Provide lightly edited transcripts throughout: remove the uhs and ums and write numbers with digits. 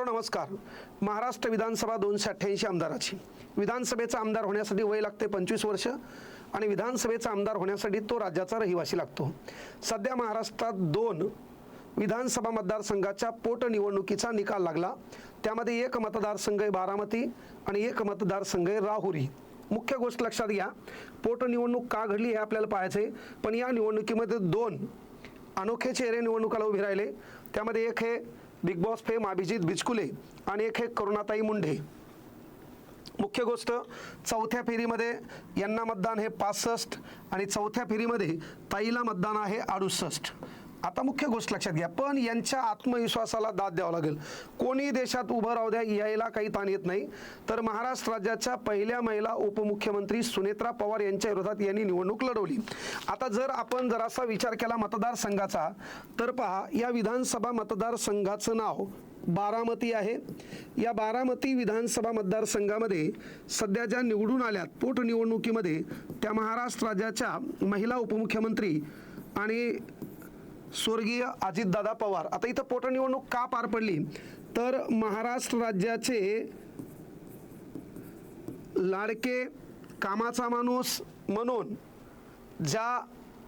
नमस्कार. महाराष्ट्र विधानसभा 288 आमदाराची विधानसभेचा आमदार होण्यासाठी वय लागते 25 वर्ष आणि विधानसभेचा आमदार होण्यासाठी तो राज्याचा रहिवासी लागतो. सध्या महाराष्ट्रात 2 विधानसभा मतदारसंघाच्या पोटनिवडणुकीचा निकाल लागला. त्यामध्ये एक मतदारसंघ आहे बारामती आणि एक मतदारसंघ आहे राहुरी. मुख्य गोष्ट लक्षात घ्या, पोटनिवडणूक का घडली हे आपल्याला पाहायचं आहे. पण या निवडणुकीमध्ये 2 अनोखे चेहरे निवडणुकाला उभे राहिले. त्यामध्ये एक हे big boss fame Abhijit Bichkule आणि एक हे करुणाताई मुंढे. मुख्य गोष्ट, चौथ्या फेरीमध्ये यांना मतदान हे 65 आणि चौथ्या फेरीमध्ये ताईला मतदान आहे 68. आता मुख्य गोष्ट लक्षात घ्या, पण यांच्या आत्मविश्वासाला दाद द्यावं लागेल. कोणी देशात उभं राहू द्या, यायला काही ताण येत नाही. तर महाराष्ट्र राज्याच्या पहिल्या महिला उपमुख्यमंत्री सुनेत्रा पवार यांच्या विरोधात यांनी निवडणूक लढवली. आता जर आपण जरासा विचार केला मतदारसंघाचा, तर पहा, या विधानसभा मतदारसंघाचं नाव बारामती आहे. या बारामती विधानसभा मतदारसंघामध्ये सध्या ज्या निवडून आल्यात पोटनिवडणुकीमध्ये, त्या महाराष्ट्र राज्याच्या महिला उपमुख्यमंत्री आणि स्वर्गीय अजितदादा पवार. आता इथं पोटनिवडणूक का पार पडली, तर महाराष्ट्र राज्याचे लाडके कामाचा माणूस म्हणून ज्या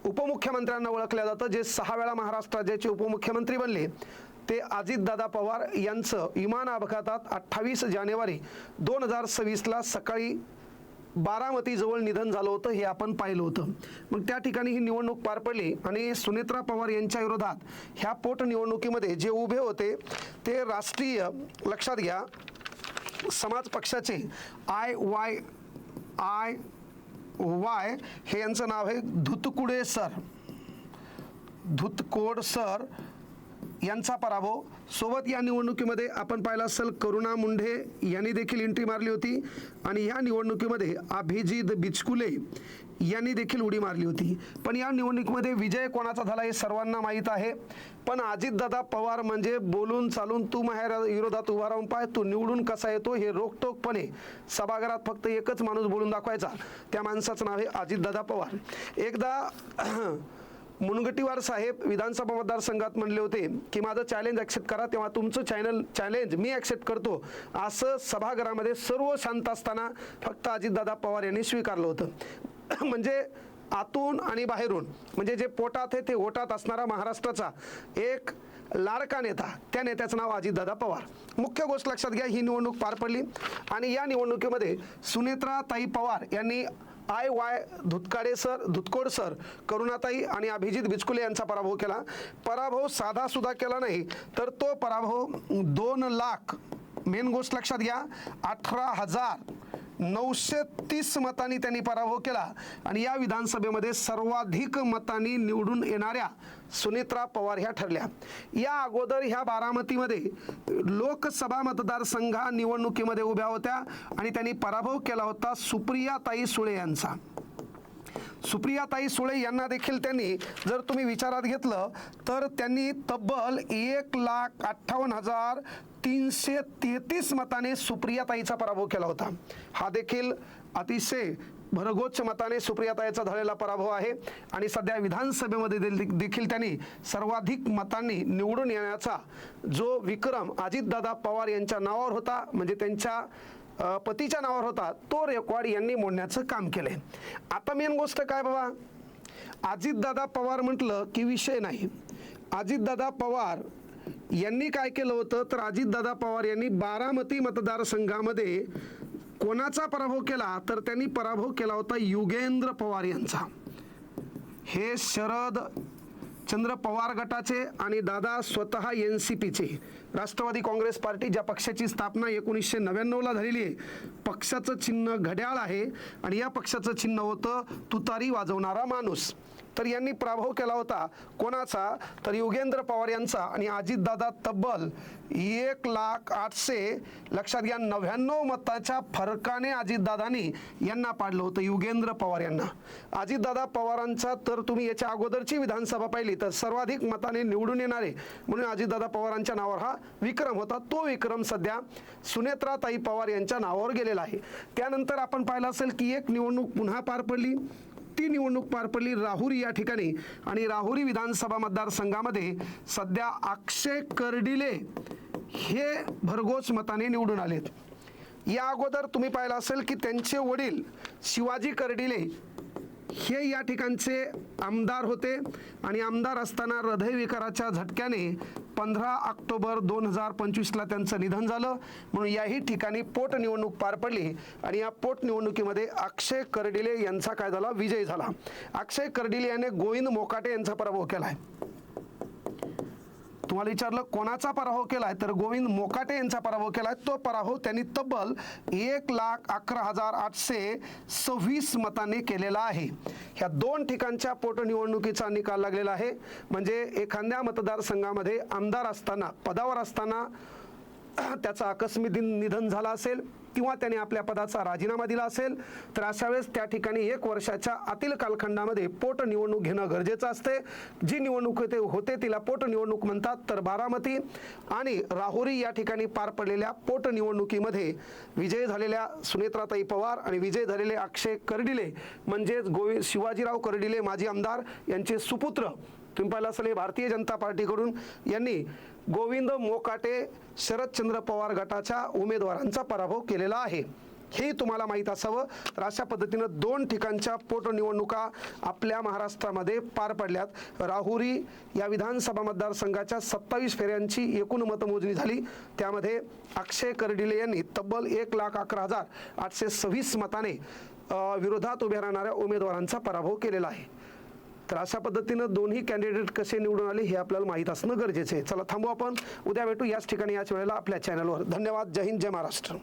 उपमुख्यमंत्र्यांना ओळखलं जातं, जे 6 वेळा महाराष्ट्र राज्याचे उपमुख्यमंत्री बनले, ते अजितदादा पवार यांचं विमान अपघातात 28 जानेवारी 2026ला सकाळी बारामतीजवळ निधन झालं होतं. हे आपण पाहिलं होतं. मग त्या ठिकाणी ही निवडणूक पार पडली आणि सुनेत्रा पवार यांच्या विरोधात ह्या पोटनिवडणुकीमध्ये जे उभे होते ते राष्ट्रीय, लक्षात घ्या, समाज पक्षाचे IYY हे यांचं नाव आहे धुतकोड सर यांचा पराभव. सोबत या निवडणुकीमध्ये आपण पाहिलं असेल करुणा मुंढे यांनी देखील एंट्री मारली होती आणि या निवडणुकीमध्ये अभिजित बिचकुले यांनी देखील उडी मारली होती. पण या निवडणुकीमध्ये विजय कोणाचा झाला हे सर्वांना माहीत आहे. पण अजितदादा पवार म्हणजे बोलून चालून तू माझ्या विरोधात उभा राहून पाय, तू निवडून कसा येतो हे रोखटोकपणे सभागृहात फक्त एकच माणूस बोलून दाखवायचा. त्या माणसाचं नाव आहे अजितदादा पवार. एकदा मुनगंटीवार साहेब विधानसभा मतदारसंघात म्हणले होते की माझं चॅलेंज ॲक्सेप्ट करा, तेव्हा तुमचं चॅलेंज मी ॲक्सेप्ट करतो. असं सभागृहामध्ये सर्व शांत असताना फक्त अजितदादा पवार यांनी स्वीकारलं होतं. म्हणजे आतून आणि बाहेरून, म्हणजे जे पोटात आहे ते ओटात असणारा महाराष्ट्राचा एक लाडका नेता, त्या नेत्याचं नाव अजितदादा पवार. मुख्य गोष्ट लक्षात घ्या, ही निवडणूक पार पडली आणि या निवडणुकीमध्ये सुनेत्रा ताई पवार यांनी धुतकोड सर, करुणाताई आणि अभिजित बिचकुले यांचा पराभव केला. पराभव साधा सुद्धा केला नाही, तर तो पराभव 2 लाख, मेन गोष्ट लक्षात घ्या, 18,930 मतांनी त्यांनी पराभव केला आणि या विधानसभेमध्ये सर्वाधिक मतांनी निवडून येणाऱ्या सुनेत्रा पवार ह्या ठरल्या. या अगोदर ह्या बारामतीमध्ये लोकसभा मतदारसंघा निवडणुकीमध्ये उभ्या होत्या आणि त्यांनी पराभव केला होता सुप्रियाताई सुळे यांचा. सुप्रियाताई सुळे यांना देखील त्यांनी जर तुम्ही विचारात घेतलं तर त्यांनी तब्बल 1,58,333 मताने सुप्रियाताईचा पराभव केला होता. हा देखील अतिशय भरघोस मताने सुप्रियाताईचा झालेला पराभव आहे आणि सध्या विधानसभेमध्ये देखील त्यांनी सर्वाधिक मतांनी निवडून येण्याचा जो विक्रम अजितदादा पवार यांच्या नावावर होता, म्हणजे त्यांच्या पतीच्या नावावर होता, तो रेकॉर्ड यांनी मोडण्याचं काम केलंय. आता मेन गोष्ट काय बाबा, अजितदादा पवार म्हटलं की विषय नाही. अजितदादा पवार यांनी काय केलं होतं, तर अजितदादा पवार यांनी बारामती मतदारसंघामध्ये कोणाचा पराभव केला, तर त्यांनी पराभव केला होता युगेंद्र पवार यांचा. हे शरद चंद्र पवार गटाचे आणि दादा स्वतः NCPचे, राष्ट्रवादी काँग्रेस पार्टी, ज्या पक्षाची स्थापना 1999ला झालेली आहे. पक्षाचं चिन्ह घड्याळ आहे आणि या पक्षाचं चिन्ह होतं तुतारी वाजवणारा माणूस. तर यांनी पराभव केला होता कोणाचा, तर युगेंद्र पवार यांचा. आणि अजितदादा तब्बल 1,08,000, लक्षात घ्या, 99 मताच्या फरकाने अजितदादांनी यांना पाडलं होतं, युगेंद्र पवार यांना. अजितदादा पवारांचा तर तुम्ही याच्या अगोदरची विधानसभा पाहिली तर सर्वाधिक मताने निवडून येणारे म्हणून अजितदादा पवारांच्या नावावर हा विक्रम होता. तो विक्रम सध्या सुनेत्रा ताई पवार यांच्या नावावर गेलेला आहे. त्यानंतर आपण पाहिलं असेल की एक निवडणूक पुन्हा पार पडली. ती निवडणूक पार पडली राहुरी या ठिकाणी आणि राहुरी विधानसभा मतदारसंघामध्ये सध्या अक्षय कर्डिले हे भरघोस मताने निवडून आलेत. या अगोदर तुम्ही पाहिलं असेल की त्यांचे वडील शिवाजी कर्डिले हे या ठिकाणचे आमदार होते आणि आमदार असताना हृदयविकाराच्या झटक्याने 15 ऑक्टोबर 2025ला त्यांचं निधन झालं. म्हणून याही ठिकाणी पोटनिवडणूक पार पडली आणि या पोटनिवडणुकीमध्ये अक्षय कर्डिले यांचा काय झाला, विजय झाला. अक्षय कर्डिले याने गोविंद मोकाटे यांचा पराभव केलाय. तुम्हाला विचारलं कोणाचा पराभव केलाय, तर गोविंद मोकाटे यांचा पराभव केलाय. तो पराभव त्यांनी तब्बल 1,11,826 मतांनी केलेला आहे. ह्या दोन ठिकाणच्या पोटनिवडणुकीचा निकाल लागलेला आहे. म्हणजे एखाद्या मतदारसंघामध्ये आमदार असताना, पदावर असताना त्याचं आकस्मिक निधन झालं असेल किंवा त्याने आपल्या पदाचा राजीनामा दिला असेल, तर अशा वेळेस त्या ठिकाणी 1 वर्षाच्या आतील कालखंडामध्ये पोटनिवडणूक घेणं गरजेचं असते. जी निवडणूक होते तिला पोटनिवडणूक म्हणतात. तर बारामती आणि राहुरी या ठिकाणी पार पडलेल्या पोटनिवडणुकीमध्ये विजय झालेल्या सुनेत्राताई पवार आणि विजय झालेले अक्षय कर्डिले म्हणजेच शिवाजीराव कर्डिले माजी आमदार यांचे सुपुत्र, तुम्ही पाहिलं असेल भारतीय जनता पार्टीकडून यांनी गोविंद मोकाटे शरदचंद्र पवार गटाच्या उमेदवारांचा पराभव केलेला आहे. हे तुम्हाला माहीत असावं. तर अशा पद्धतीनं 2 ठिकाणच्या पोटनिवडणुका आपल्या महाराष्ट्रामध्ये पार पडल्यात. राहुरी या विधानसभा मतदारसंघाच्या 27 फेऱ्यांची एकूण मतमोजणी झाली. त्यामध्ये अक्षय कर्डिले यांनी तब्बल 1,11,826 मताने विरोधात उभ्या राहणाऱ्या उमेदवारांचा पराभव केलेला आहे. तर अशा पद्धतीनं दोन्ही कॅन्डिडेट कसे निवडून आले हे आपल्याला माहीत असणं गरजेचं आहे. चला थांबू आपण. उद्या भेटू याच ठिकाणी याच वेळेला आपल्या चॅनलवर. धन्यवाद. जय हिंद, जय महाराष्ट्र.